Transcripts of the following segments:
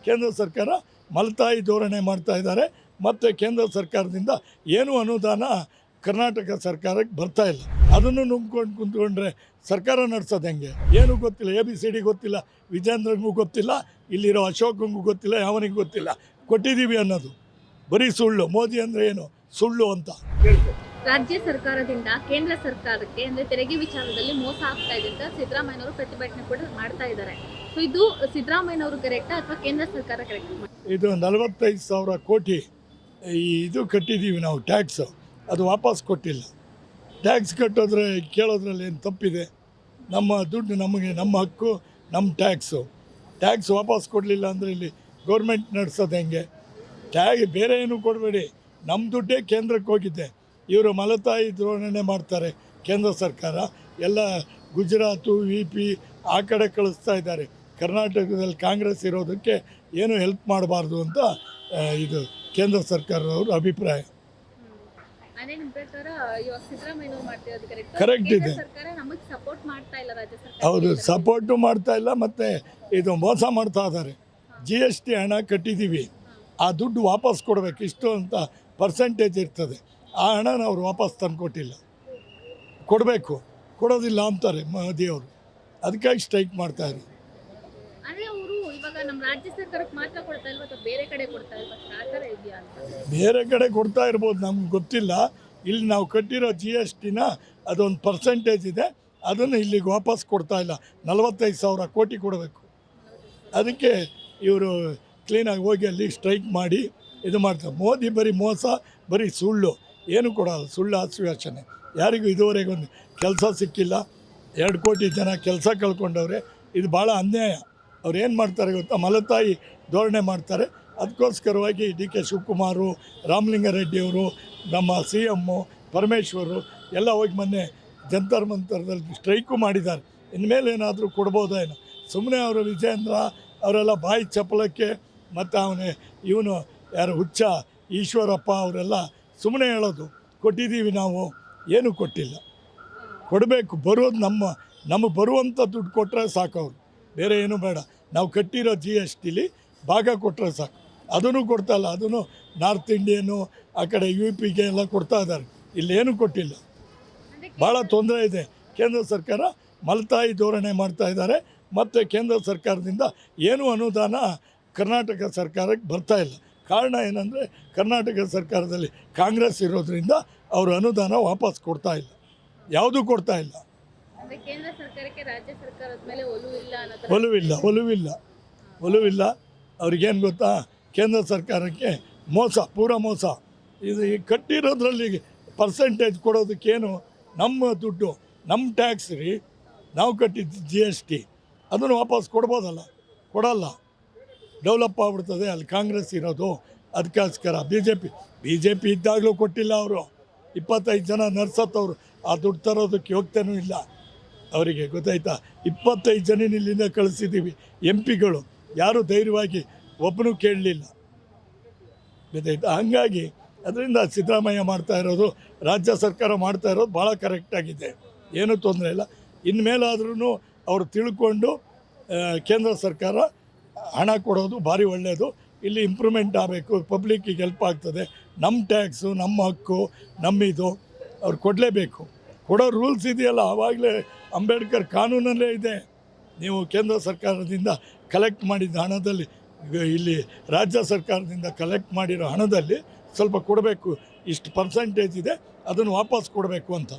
ಕೇಂದ್ರ ಸರ್ಕಾರ ಮಲತಾಯಿ ಧೋರಣೆ ಮಾಡ್ತಾ ಇದ್ದಾರೆ. ಮತ್ತು ಕೇಂದ್ರ ಸರ್ಕಾರದಿಂದ ಏನೂ ಅನುದಾನ ಕರ್ನಾಟಕ ಸರ್ಕಾರಕ್ಕೆ ಬರ್ತಾ ಇಲ್ಲ. ಅದನ್ನು ನುಂಗ್ಕೊಂಡು ಕುಂತ್ಕೊಂಡ್ರೆ ಸರ್ಕಾರ ನಡೆಸೋದು ಹೆಂಗೆ? ಏನೂ ಗೊತ್ತಿಲ್ಲ. ABCD ಗೊತ್ತಿಲ್ಲ, ವಿಜೇಂದ್ರನಿಗೂ ಗೊತ್ತಿಲ್ಲ, ಇಲ್ಲಿರೋ ಅಶೋಕಂಗೂ ಗೊತ್ತಿಲ್ಲ, ಯಾವನಿಗೂ ಗೊತ್ತಿಲ್ಲ. ಕೊಟ್ಟಿದ್ದೀವಿ ಅನ್ನೋದು ಬರೀ ಸುಳ್ಳು. ಮೋದಿ ಅಂದರೆ ಏನು? ಸುಳ್ಳು ಅಂತ ರಾಜ್ಯ ಸರ್ಕಾರದಿಂದ ಕೇಂದ್ರ ಸರ್ಕಾರಕ್ಕೆ ಅಂದರೆ ತೆರಿಗೆ ವಿಚಾರದಲ್ಲಿ ಮೋಸ ಆಗ್ತಾ ಇದೆ ಅಂತ ಸಿದ್ದರಾಮಯ್ಯನವರು ಪ್ರತಿಭಟನೆ ಕೂಡ ಮಾಡ್ತಾ ಇದ್ದಾರೆ. ಸೊ ಇದು ಸಿದ್ದರಾಮಯ್ಯನವರು ಕರೆಕ್ಟಾ ಅಥವಾ ಕೇಂದ್ರ ಸರ್ಕಾರ ಕರೆಕ್ಟ್? ಇದು 45,000 ಕೋಟಿ ಇದು ಕಟ್ಟಿದ್ದೀವಿ ನಾವು ಟ್ಯಾಕ್ಸು, ಅದು ವಾಪಸ್ ಕೊಟ್ಟಿಲ್ಲ. ಟ್ಯಾಕ್ಸ್ ಕಟ್ಟೋದ್ರೆ ಕೇಳೋದ್ರಲ್ಲಿ ಏನು ತಪ್ಪಿದೆ? ನಮ್ಮ ದುಡ್ಡು ನಮಗೆ, ನಮ್ಮ ಹಕ್ಕು, ನಮ್ಮ ಟ್ಯಾಕ್ಸ್ ವಾಪಸ್ ಕೊಡಲಿಲ್ಲ ಅಂದರೆ ಇಲ್ಲಿ ಗೌರ್ಮೆಂಟ್ ನಡೆಸೋದು ಹೆಂಗೆ? ಬೇರೆ ಏನೂ ಕೊಡಬೇಡಿ, ನಮ್ಮ ದುಡ್ಡೇ ಕೇಂದ್ರಕ್ಕೆ ಹೋಗಿದೆ. ಇವರು ಮಲತಾಯಿ ಧೋರಣೆ ಮಾಡ್ತಾರೆ. ಕೇಂದ್ರ ಸರ್ಕಾರ ಎಲ್ಲ ಗುಜರಾತು, UP ಆ ಕಡೆ ಕಳಿಸ್ತಾ ಇದ್ದಾರೆ. ಕರ್ನಾಟಕದಲ್ಲಿ ಕಾಂಗ್ರೆಸ್ ಇರೋದಕ್ಕೆ ಏನು ಹೆಲ್ಪ್ ಮಾಡಬಾರ್ದು ಅಂತ ಇದು ಕೇಂದ್ರ ಸರ್ಕಾರದವ್ರ ಅಭಿಪ್ರಾಯ. ಕರೆಕ್ಟ್ ಇದೆ. ಹೌದು, ಸಪೋರ್ಟು ಮಾಡ್ತಾ ಇಲ್ಲ, ಮತ್ತು ಇದು ಮೋಸ ಮಾಡ್ತಾ ಇದ್ದಾರೆ. GST ಹಣ ಕಟ್ಟಿದ್ದೀವಿ, ಆ ದುಡ್ಡು ವಾಪಸ್ ಕೊಡಬೇಕು, ಇಷ್ಟು ಅಂತ ಪರ್ಸೆಂಟೇಜ್ ಇರ್ತದೆ. ಆ ಹಣನ ಅವ್ರು ವಾಪಸ್ ತಂದು ಕೊಟ್ಟಿಲ್ಲ. ಕೊಡೋದಿಲ್ಲ ಅಂತಾರೆ ಮೋದಿಯವರು. ಅದಕ್ಕಾಗಿ ಸ್ಟ್ರೈಕ್ ಮಾಡ್ತಾರೆ. ಬೇರೆ ಕಡೆ ಕೊಡ್ತಾ ಇರ್ಬೋದು, ನಮ್ಗೆ ಗೊತ್ತಿಲ್ಲ. ಇಲ್ಲಿ ನಾವು ಕಟ್ಟಿರೋ GSTನ ಅದೊಂದು ಪರ್ಸೆಂಟೇಜ್ ಇದೆ, ಅದನ್ನು ಇಲ್ಲಿಗೆ ವಾಪಸ್ ಕೊಡ್ತಾ ಇಲ್ಲ. 45,000 ಕೋಟಿ ಕೊಡಬೇಕು. ಅದಕ್ಕೆ ಇವರು ಕ್ಲೀನಾಗಿ ಹೋಗಿ ಅಲ್ಲಿ ಸ್ಟ್ರೈಕ್ ಮಾಡಿ ಇದು ಮಾಡ್ತಾರೆ. ಮೋದಿ ಬರೀ ಮೋಸ, ಬರೀ ಸುಳ್ಳು, ಏನು ಕೊಡೋಲ್ಲ. ಸುಳ್ಳು ಆಶ್ವಾಸನೆ. ಯಾರಿಗೂ ಇದುವರೆಗೆ ಒಂದು ಕೆಲಸ ಸಿಕ್ಕಿಲ್ಲ. 2 ಕೋಟಿ ಜನ ಕೆಲಸ ಕಳ್ಕೊಂಡವ್ರೆ. ಇದು ಭಾಳ ಅನ್ಯಾಯ. ಅವ್ರು ಏನು ಮಾಡ್ತಾರೆ ಗೊತ್ತಾ? ಮಲತಾಯಿ ಧೋರಣೆ ಮಾಡ್ತಾರೆ. ಅದಕ್ಕೋಸ್ಕರವಾಗಿ DK ಶಿವಕುಮಾರು, ರಾಮಲಿಂಗಾರೆಡ್ಡಿಯವರು, ನಮ್ಮ CM ಪರಮೇಶ್ವರು ಎಲ್ಲ ಹೋಗಿ ಮೊನ್ನೆ ಜಂತರ್ ಮಂತರದಲ್ಲಿ ಸ್ಟ್ರೈಕು ಮಾಡಿದ್ದಾರೆ. ಇನ್ಮೇಲೆ ಏನಾದರೂ ಕೊಡ್ಬೋದೇನೋ. ಸುಮ್ಮನೆ ಅವರು ವಿಜೇಂದ್ರ ಅವರೆಲ್ಲ ಬಾಯಿ ಚಪ್ಪಲಕ್ಕೆ, ಮತ್ತು ಇವನು ಯಾರು ಹುಚ್ಚ ಈಶ್ವರಪ್ಪ ಅವರೆಲ್ಲ ಸುಮ್ಮನೆ ಹೇಳೋದು. ಕೊಟ್ಟಿದ್ದೀವಿ ನಾವು, ಏನೂ ಕೊಟ್ಟಿಲ್ಲ. ಕೊಡಬೇಕು, ಬರೋದು ನಮಗೆ ಬರುವಂಥ ದುಡ್ಡು ಕೊಟ್ಟರೆ ಸಾಕು. ಅವರು ಬೇರೆ ಏನೂ ಬೇಡ. ನಾವು ಕಟ್ಟಿರೋ GSTಲಿ ಭಾಗ ಕೊಟ್ಟರೆ ಸಾಕು. ಅದನ್ನು ಕೊಡ್ತಾ ಇಲ್ಲ. ಅದನ್ನು ನಾರ್ತ್ ಇಂಡಿಯನು, ಆ ಕಡೆ UPಗೆ ಎಲ್ಲ ಕೊಡ್ತಾ ಇದ್ದಾರೆ. ಇಲ್ಲೇನೂ ಕೊಟ್ಟಿಲ್ಲ. ಭಾಳ ತೊಂದರೆ ಇದೆ. ಕೇಂದ್ರ ಸರ್ಕಾರ ಮಲತಾಯಿ ಧೋರಣೆ ಮಾಡ್ತಾ ಇದ್ದಾರೆ. ಮತ್ತು ಕೇಂದ್ರ ಸರ್ಕಾರದಿಂದ ಏನೂ ಅನುದಾನ ಕರ್ನಾಟಕ ಸರ್ಕಾರಕ್ಕೆ ಬರ್ತಾ ಇಲ್ಲ. ಕಾರಣ ಏನಂದರೆ ಕರ್ನಾಟಕ ಸರ್ಕಾರದಲ್ಲಿ ಕಾಂಗ್ರೆಸ್ ಇರೋದ್ರಿಂದ ಅವರು ಅನುದಾನ ವಾಪಸ್ ಕೊಡ್ತಾ ಇಲ್ಲ, ಯಾವುದೂ ಕೊಡ್ತಾ ಇಲ್ಲ. ಒಲವಿಲ್ಲ. ಅವ್ರಿಗೇನು ಗೊತ್ತಾ? ಕೇಂದ್ರ ಸರ್ಕಾರಕ್ಕೆ ಪೂರ ಮೋಸ. ಇದು ಕಟ್ಟಿರೋದ್ರಲ್ಲಿ ಪರ್ಸೆಂಟೇಜ್ ಕೊಡೋದಕ್ಕೇನು? ನಮ್ಮ ದುಡ್ಡು, ನಮ್ಮ ಟ್ಯಾಕ್ಸ್ ರೀ, ನಾವು ಕಟ್ಟಿದ್ದು GST, ಅದನ್ನು ವಾಪಸ್ ಕೊಡ್ಬೋದಲ್ಲ. ಕೊಡಲ್ಲ. ಡೆವಲಪ್ ಆಗ್ಬಿಡ್ತದೆ ಅಲ್ಲಿ ಕಾಂಗ್ರೆಸ್ ಇರೋದು. ಅದಕ್ಕೋಸ್ಕರ ಬಿ ಜೆ ಪಿ ಇದ್ದಾಗಲೂ ಕೊಟ್ಟಿಲ್ಲ. ಅವರು 25 ಜನ ನರ್ಸತ್ತವರು ಆ ದುಡ್ಡು ತರೋದಕ್ಕೆ ಯೋಗ್ಯತೆಯೂ ಇಲ್ಲ ಅವರಿಗೆ. ಗೊತ್ತಾಯ್ತಾ? 25 ಜನ ಇಲ್ಲಿಂದ ಕಳಿಸಿದ್ದೀವಿ. MPಗಳು ಯಾರೂ ಧೈರ್ಯವಾಗಿ ಒಬ್ಬನೂ ಕೇಳಲಿಲ್ಲ. ಗೊತ್ತಾಯ್ತಾ? ಹಂಗಾಗಿ ಅದರಿಂದ ಸಿದ್ದರಾಮಯ್ಯ ಮಾಡ್ತಾ ಇರೋದು, ರಾಜ್ಯ ಸರ್ಕಾರ ಮಾಡ್ತಾ ಇರೋದು ಭಾಳ ಕರೆಕ್ಟಾಗಿದೆ. ಏನೂ ತೊಂದರೆ ಇಲ್ಲ. ಇನ್ಮೇಲಾದ್ರೂ ಅವರು ತಿಳ್ಕೊಂಡು ಕೇಂದ್ರ ಸರ್ಕಾರ ಹಣ ಕೊಡೋದು ಭಾರಿ ಒಳ್ಳೆಯದು. ಇಲ್ಲಿ ಇಂಪ್ರೂವ್ಮೆಂಟ್ ಆಗಬೇಕು, ಪಬ್ಲಿಕ್ಕಿಗೆ ಹೆಲ್ಪ್ ಆಗ್ತದೆ. ನಮ್ಮ ಟ್ಯಾಕ್ಸು, ನಮ್ಮ ಹಕ್ಕು, ನಮ್ಮಿದು ಅವ್ರು ಕೊಡಲೇಬೇಕು. ಕೊಡೋ ರೂಲ್ಸ್ ಇದೆಯಲ್ಲ, ಆವಾಗಲೇ ಅಂಬೇಡ್ಕರ್ ಕಾನೂನಲ್ಲೇ ಇದೆ. ನೀವು ಕೇಂದ್ರ ಸರ್ಕಾರದಿಂದ ಕಲೆಕ್ಟ್ ಮಾಡಿದ ಹಣದಲ್ಲಿ, ಇಲ್ಲಿ ರಾಜ್ಯ ಸರ್ಕಾರದಿಂದ ಕಲೆಕ್ಟ್ ಮಾಡಿರೋ ಹಣದಲ್ಲಿ ಸ್ವಲ್ಪ ಕೊಡಬೇಕು, ಇಷ್ಟು ಪರ್ಸೆಂಟೇಜ್ ಇದೆ, ಅದನ್ನು ವಾಪಸ್ ಕೊಡಬೇಕು ಅಂತ.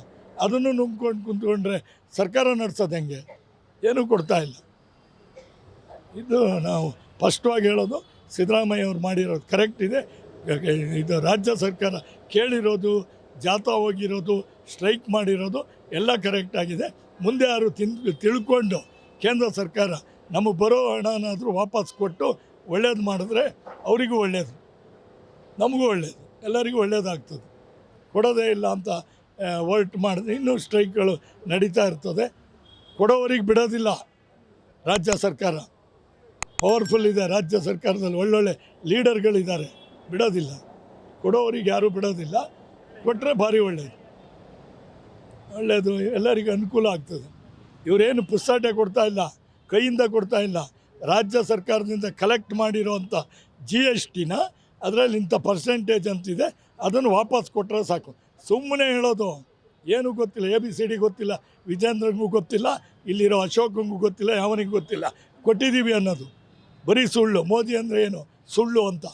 ಅದನ್ನು ನುಂಗ್ಕೊಂಡು ಕುಂತ್ಕೊಂಡ್ರೆ ಸರ್ಕಾರ ನಡೆಸೋದು ಹೆಂಗೆ? ಏನೂ ಕೊಡ್ತಾ ಇಲ್ಲ. ಇದು ನಾವು ಸ್ಪಷ್ಟವಾಗಿ ಹೇಳೋದು, ಸಿದ್ದರಾಮಯ್ಯ ಅವ್ರು ಮಾಡಿರೋದು ಕರೆಕ್ಟ್ ಇದೆ. ಇದು ರಾಜ್ಯ ಸರ್ಕಾರ ಕೇಳಿರೋದು, ಜಾಥಾ ಹೋಗಿರೋದು, ಸ್ಟ್ರೈಕ್ ಮಾಡಿರೋದು ಎಲ್ಲ ಕರೆಕ್ಟಾಗಿದೆ. ಮುಂದೆ ಯಾರು ತಿಳ್ಕೊಂಡು ಕೇಂದ್ರ ಸರ್ಕಾರ ನಮಗೆ ಬರೋ ಹಣನಾದರೂ ವಾಪಸ್ ಕೊಟ್ಟು ಒಳ್ಳೇದು ಮಾಡಿದ್ರೆ ಅವರಿಗೂ ಒಳ್ಳೆಯದು, ನಮಗೂ ಒಳ್ಳೆಯದು, ಎಲ್ಲರಿಗೂ ಒಳ್ಳೆಯದಾಗ್ತದೆ. ಕೊಡೋದೇ ಇಲ್ಲ ಅಂತ ಹೊರ್ಟು ಮಾಡಿದ್ರೆ ಇನ್ನೂ ಸ್ಟ್ರೈಕ್ಗಳು ನಡೀತಾ ಇರ್ತದೆ. ಕೊಡೋವರಿಗೆ ಬಿಡೋದಿಲ್ಲ. ರಾಜ್ಯ ಸರ್ಕಾರ ಪವರ್ಫುಲ್ ಇದೆ. ರಾಜ್ಯ ಸರ್ಕಾರದಲ್ಲಿ ಒಳ್ಳೊಳ್ಳೆ ಲೀಡರ್ಗಳಿದ್ದಾರೆ, ಬಿಡೋದಿಲ್ಲ. ಕೊಡೋವರಿಗೆ ಯಾರೂ ಬಿಡೋದಿಲ್ಲ. ಕೊಟ್ಟರೆ ಭಾರಿ ಒಳ್ಳೆಯದು, ಎಲ್ಲರಿಗೂ ಅನುಕೂಲ ಆಗ್ತದೆ. ಇವರೇನು ಪುಸ್ಸಾಟೆ ಕೊಡ್ತಾ ಇಲ್ಲ, ಕೈಯಿಂದ ಕೊಡ್ತಾ ಇಲ್ಲ. ರಾಜ್ಯ ಸರ್ಕಾರದಿಂದ ಕಲೆಕ್ಟ್ ಮಾಡಿರೋವಂಥ ಜಿ ಎಸ್ ಟಿನ ಅದರಲ್ಲಿ ಇಂಥ ಪರ್ಸೆಂಟೇಜ್ ಅಂತಿದೆ ಅದನ್ನು ವಾಪಸ್ ಕೊಟ್ಟರೆ ಸಾಕು. ಸುಮ್ಮನೆ ಹೇಳೋದು ಏನೂ ಗೊತ್ತಿಲ್ಲ, ABCD ಗೊತ್ತಿಲ್ಲ, ವಿಜೇಂದ್ರನಿಗೂ ಗೊತ್ತಿಲ್ಲ, ಇಲ್ಲಿರೋ ಅಶೋಕಂಗೂ ಗೊತ್ತಿಲ್ಲ, ಯಾವನಿಗೂ ಗೊತ್ತಿಲ್ಲ, ಕೊಟ್ಟಿದ್ದೀವಿ ಅನ್ನೋದು ಬರೀ ಸುಳ್ಳು. ಮೋದಿ ಅಂದರೆ ಏನು ಸುಳ್ಳು ಅಂತ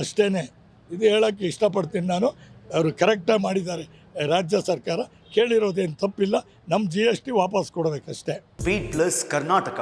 ಅಷ್ಟೇ. ಇದು ಹೇಳೋಕ್ಕೆ ಇಷ್ಟಪಡ್ತೀನಿ ನಾನು. ಅವರು ಕರೆಕ್ಟಾಗಿ ಮಾಡಿದ್ದಾರೆ ರಾಜ್ಯ ಸರ್ಕಾರ, ಕೇಳಿರೋದೇನು ತಪ್ಪಿಲ್ಲ. ನಮ್ಮ GST ವಾಪಸ್ ಕೊಡಬೇಕಷ್ಟೇ. Beet plus Karnataka.